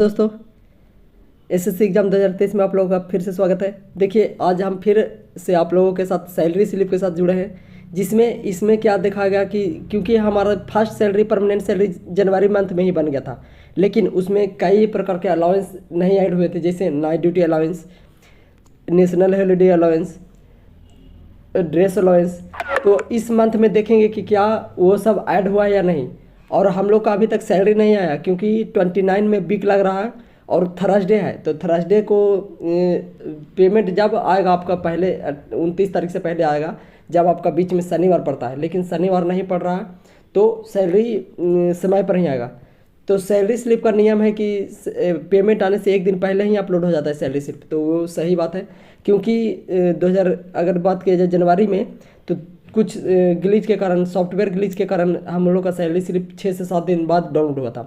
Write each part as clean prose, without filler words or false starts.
दोस्तों, SSC exam 2023 में आप लोगों का फिर से स्वागत है। देखिए, आज हम फिर से आप लोगों के साथ सैलरी स्लिप के साथ जुड़े हैं, जिसमें इसमें क्या देखा गया कि क्योंकि हमारा फर्स्ट सैलरी परमानेंट सैलरी जनवरी मंथ में ही बन गया था, लेकिन उसमें कई प्रकार के अलाउंस नहीं ऐड हुए थे, जैसे night duty allowance, national holiday allowance, dress allowance. तो इस मंथ में देखेंगे कि क्या वो सब ऐड हुआ है या नहीं। और हम लोग का अभी तक सैलरी नहीं आया, क्योंकि 29 में वीक लग रहा है और थर्सडे है, तो थर्सडे को पेमेंट जब आएगा आपका पहले 29 तारीख से पहले आएगा, जब आपका बीच में शनिवार पड़ता है, लेकिन शनिवार नहीं पड़ रहा है तो सैलरी समय पर ही आएगा। तो सैलरी स्लिप का नियम है कि पेमेंट आने से एक दिन पहले ही अपलोड हो जाता है सैलरी स्लिप, तो वो सही बात है। क्योंकि 2000 अगर बात किया जाए जनवरी में, तो कुछ ग्लिच के कारण, सॉफ्टवेयर ग्लिच के कारण हम लोग का सैलरी स्लिप 6 से 7 दिन बाद डाउनलोड हुआ था।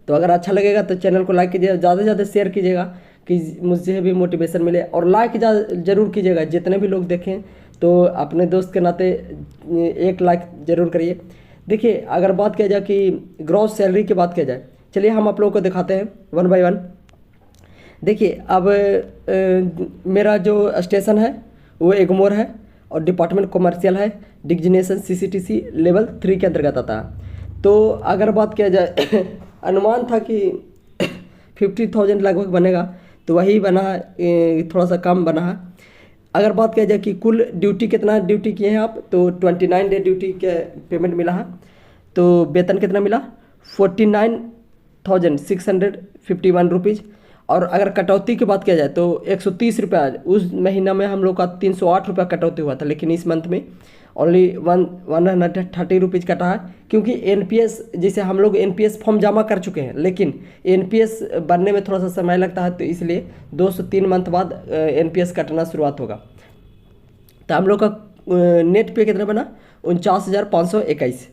तो अगर अच्छा लगेगा तो चैनल को लाइक कीजिएगा, ज़्यादा से ज़्यादा शेयर कीजिएगा कि मुझे भी मोटिवेशन मिले, और लाइक ज़रूर कीजिएगा। जितने भी लोग देखें तो अपने दोस्त के नाते एक लाइक ज़रूर करिए। देखिए, अगर बात किया जाए कि ग्रॉस सैलरी की बात किया जाए, चलिए हम आप लोगों को दिखाते हैं वन बाय वन। देखिए, अब मेरा जो स्टेशन है वो एगमोर है और डिपार्टमेंट कॉमर्शियल है, डिग्जिनेशन CCTC लेवल 3 के अंतर्गत आता है। तो अगर बात किया जाए अनुमान था कि 50,000 लगभग बनेगा, तो वही बना है, थोड़ा सा कम बना है। अगर बात किया जाए कि कुल ड्यूटी कितना ड्यूटी किए हैं आप, तो 29 डे ड्यूटी के पेमेंट मिला है। तो वेतन कितना मिला, 49,651 रुपीज़। और अगर कटौती की बात किया जाए तो 130 रुपया, उस महीना में हम लोग का 308 रुपया कटौती हुआ था, लेकिन इस मंथ में ओनली 130 रुपीज़ कटा है। क्योंकि NPS, जैसे हम लोग NPS फॉर्म जमा कर चुके हैं, लेकिन NPS बनने में थोड़ा सा समय लगता है, तो इसलिए 2 से 3 मंथ बाद NPS कटना शुरुआत होगा। तो हम लोग का नेट पे कितना बना, 49,521,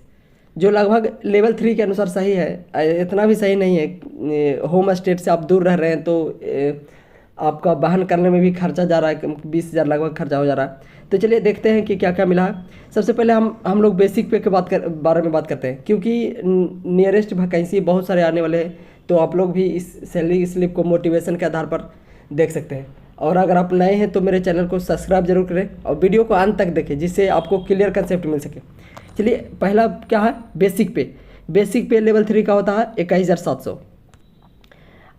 जो लगभग लेवल 3 के अनुसार सही है। इतना भी सही नहीं है, होम स्टेट से आप दूर रह रहे हैं तो आपका वाहन करने में भी खर्चा जा रहा है, 20,000 लगभग खर्चा हो जा रहा है। तो चलिए देखते हैं कि क्या क्या मिला है। सबसे पहले हम लोग बेसिक पे के बारे में बात करते हैं, क्योंकि नियरेस्ट वैकेंसी बहुत सारे आने वाले हैं, तो आप लोग भी इस सैलरी स्लिप को मोटिवेशन के आधार पर देख सकते हैं। और अगर आप नए हैं तो मेरे चैनल को सब्सक्राइब जरूर करें और वीडियो को अंत तक देखें, जिससे आपको क्लियर कंसेप्ट मिल सके। चलिए, पहला क्या है, बेसिक पे लेवल 3 का होता है 21,700।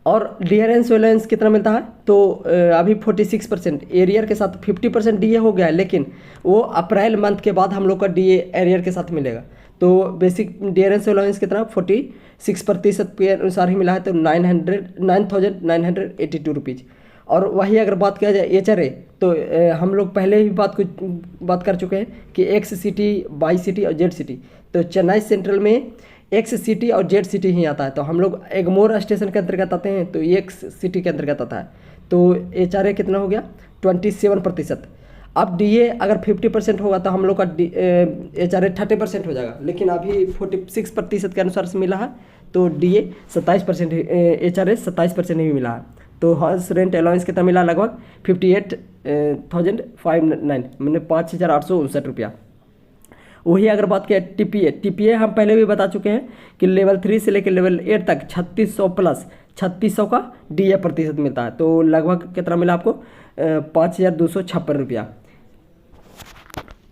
और डियरेंस वेलेंस कितना मिलता है, तो अभी 46%, एरियर के साथ 50% DA हो गया है, लेकिन वो अप्रैल मंथ के बाद हम लोग का DA एरियर के साथ मिलेगा। तो बेसिक डियरेंस वेलेंस कितना, 46% के अनुसार ही मिला है, तो 9,982 रुपीज़। और वही अगर बात किया जाए HRA, तो हम लोग पहले ही बात कर चुके हैं कि XCT, वाई सिटी और जेड सिटी। तो चेन्नई सेंट्रल में XCT और जेड सिटी ही आता है, तो हम लोग एगमोर स्टेशन के अंतर्गत आते हैं, तो XCT के अंतर्गत आता है। तो HRA कितना हो गया, 27%। अब DA अगर 50% होगा तो हम लोग का HRA 30% हो जाएगा, लेकिन अभी 46% के अनुसार से मिला है, तो DA 27%, HRA 27% ही मिला है। तो हाउस रेंट अलाउंस कितना मिला, लगभग 58,509, मैंने 5,859 रुपया। वही अगर बात किया TPA हम पहले भी बता चुके हैं कि लेवल 3 से लेकर लेवल 8 तक 3600 प्लस 3600 का DA प्रतिशत मिलता है, तो लगभग कितना मिला आपको, 5,256 रुपया।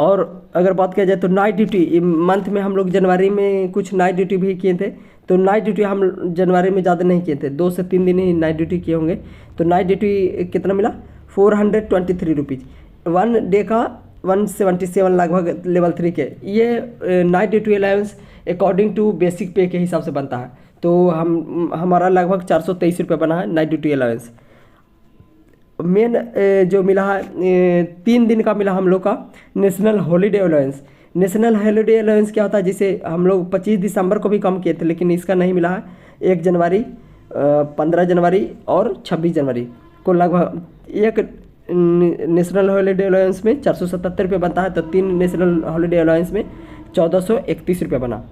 और अगर बात किया जाए तो नाइट ड्यूटी मंथ में हम लोग जनवरी में कुछ नाइट ड्यूटी भी किए थे, तो नाइट ड्यूटी हम जनवरी में ज़्यादा नहीं किए थे, 2 से 3 दिन ही नाइट ड्यूटी किए होंगे। तो नाइट ड्यूटी कितना मिला, 423 रुपीज़। 1 डे का 177 लगभग लेवल 3 के। ये night duty allowance according to basic pay के हिसाब से बनता है, तो हमारा लगभग 423 रुपये बना है नाइट ड्यूटी अलाउंस। मेन जो मिला है 3 दिन का मिला हम लोग का national holiday allowance. National holiday allowance क्या होता है, जिसे हम लोग 25 दिसंबर को भी कम किए थे, लेकिन इसका नहीं मिला है। 1 जनवरी, 15 जनवरी और 26 जनवरी को लगभग एक नेशनल हॉलीडे अलाउंस में 477 रुपये बनता है, तो 3 नेशनल हॉलीडे अलाउंस में 1,431 रुपये बना।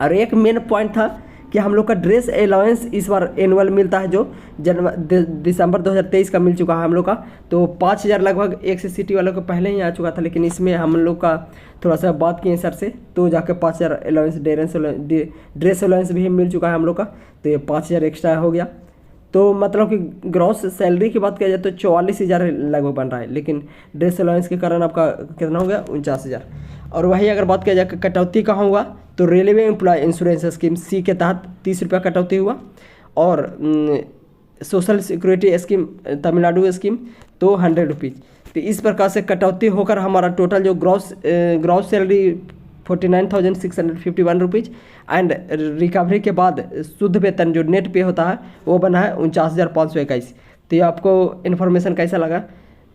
और एक मेन पॉइंट था कि हम लोग का ड्रेस अलाउंस इस बार एनुअल मिलता है, जो दिसंबर 2023 का मिल चुका है हम लोग का। तो 5,000 लगभग एक से सिटी वालों को पहले ही आ चुका था, लेकिन इसमें हम लोग का थोड़ा सा बात किए सर से, तो जाकर 5,000 अलाउंस ड्रेस अलाउंस भी मिल चुका है हम लोग का। तो ये 5,000 एक्स्ट्रा हो गया। तो मतलब कि ग्रॉस सैलरी की बात किया जाए तो 44,000 लगभग बन रहा है, लेकिन ड्रेस अलाउंस के कारण आपका कितना हो गया 49,000। और वही अगर बात किया जाए कटौती कहाँ हुआ, तो रेलवे एम्प्लॉय इंश्योरेंस स्कीम सी के तहत 30 रुपया कटौती हुआ, और social security scheme Tamil Nadu scheme तो 100 रुपीज़। तो इस प्रकार से कटौती होकर हमारा टोटल जो gross salary 49,651 rupees and recovery के बाद शुद्ध वेतन जो नेट पे होता है वो बना है 49,521। तो ये आपको इन्फॉर्मेशन कैसा लगा?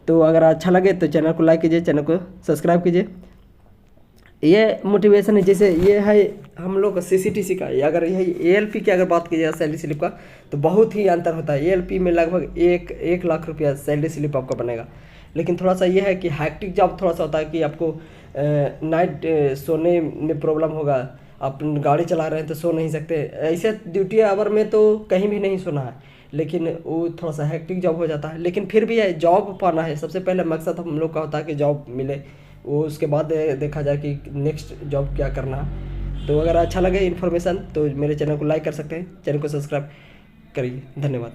तो अगर अच्छा लगे तो चैनल को लाइक कीजिए, चैनल को सब्सक्राइब कीजिए। ये मोटिवेशन है, जैसे ये है हम लोग CCTC का, अगर यही ALP की अगर बात की जाए सैलरी स्लिप का, तो बहुत ही अंतर होता है। ALP में लगभग 1 लाख रुपया सैलरी स्लिप आपका बनेगा, लेकिन थोड़ा सा ये है कि हैक्टिक जॉब थोड़ा सा होता है कि आपको नाइट सोने में प्रॉब्लम होगा, आप गाड़ी चला रहे हैं तो सो नहीं सकते। ऐसे ड्यूटी आवर में तो कहीं भी नहीं सोना है, लेकिन वो थोड़ा सा हैक्टिक जॉब हो जाता है। लेकिन फिर भी है, जॉब पाना है, सबसे पहले मकसद हम लोग का होता है कि जॉब मिले, वो उसके बाद देखा जाए कि नेक्स्ट जॉब क्या करना है। तो अगर अच्छा लगे इन्फॉर्मेशन तो मेरे चैनल को लाइक कर सकते हैं, चैनल को सब्सक्राइब करिए। धन्यवाद।